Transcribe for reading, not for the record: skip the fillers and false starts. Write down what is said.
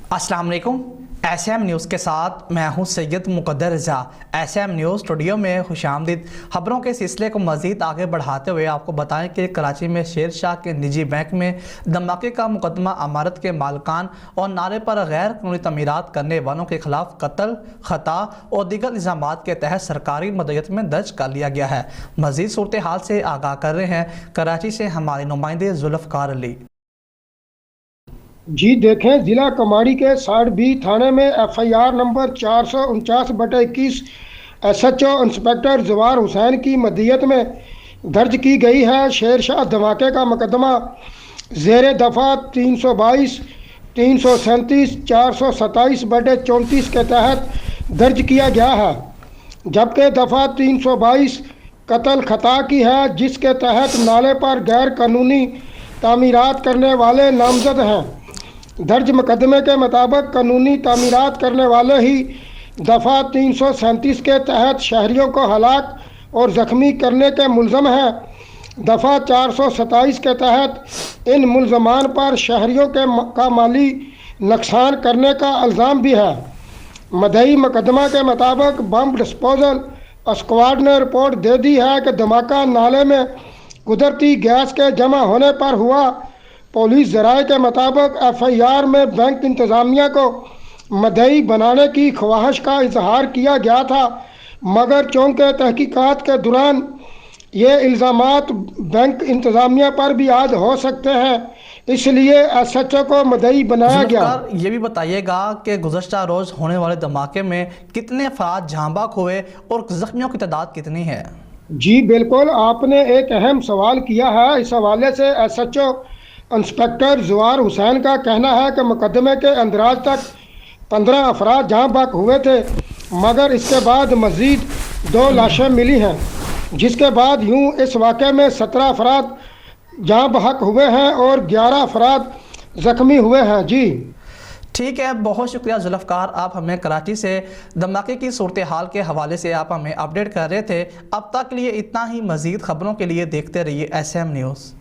अस्सलाम वालेकुम। SM news के साथ मैं हूं सैयद मुक़द्दर रज़ा। SM न्यूज़ स्टूडियो में खुशामदीद। खबरों के सिलसिले को मज़ीद आगे बढ़ाते हुए आपको बताएं कि कराची में शेर शाह के निजी बैंक में धमाके का मुकदमा इमारत के मालिकान और नाले पर गैर कानूनी तमीरात करने वालों के खिलाफ कत्ल, खता और दीगर इल्ज़ामात के तहत सरकारी मदयत में दर्ज कर लिया गया है। मज़ीद सूरत हाल से आगाह कर रहे हैं कराची से हमारे नुमाइंदे जुल्फ़कार अली। जी देखें, जिला कमाड़ी के 60B थाने में FIR नंबर 449/21 SHO इंस्पेक्टर जवार हुसैन की मदीयत में दर्ज की गई है। शेर शाह धमाके का मुकदमा ज़ेर दफ़ा 322, 337, 427/34 के तहत दर्ज किया गया है, जबकि दफ़ा 322 कत्ल खता की है, जिसके तहत नाले पर गैर कानूनी तामीरात करने वाले नामजद हैं। दर्ज मुकदमे के मुताबिक कानूनी तामीरात करने वाले ही दफ़ा 337 के तहत शहरियों को हलाक और ज़ख्मी करने के मुलज़म हैं। दफ़ा 427 के तहत इन मुलज़मान पर शहरियों का माली नुकसान करने का इल्ज़ाम भी है। मदई मुकदमा के मुताबिक बम डिस्पोजल स्क्वाड ने रिपोर्ट दे दी है कि धमाका नाले में कुदरती गैस के जमा होने पर हुआ। पुलिस ज़राए के मुताबिक FIR में बैंक इंतज़ामिया को मदई बनाने की ख्वाहिश का इजहार किया गया था, मगर चौंके तहकीकात के दौरान ये इल्ज़ामात बैंक इंतज़ामिया पर भी आज हो सकते हैं, इसलिए SHO को मदई बनाया गया। ये भी बताइएगा कि गुज़श्ता रोज़ होने वाले धमाके में कितने अफराद जहाँ बाक हुए और ज़ख्मियों की तादाद कितनी है? जी बिल्कुल, आपने एक अहम सवाल किया है। इस हवाले से SHO इंस्पेक्टर जवार हुसैन का कहना है कि मुकदमे के अंदराज तक 15 अफराद जहाँ बाक हुए थे, मगर इसके बाद मज़ीद 2 लाशें मिली हैं, जिसके बाद यूँ इस वाक़े में 17 अफराद जहाँ बहक हुए हैं और 11 अफराद ज़ख्मी हुए हैं। जी ठीक है, बहुत शुक्रिया जुल्फ़कार। आप हमें कराची से धमाके की सूरत हाल के हवाले से आप हमें अपडेट कर रहे थे। अब तक के लिए इतना ही। मज़ीद खबरों के लिए देखते रहिए SM न्यूज़।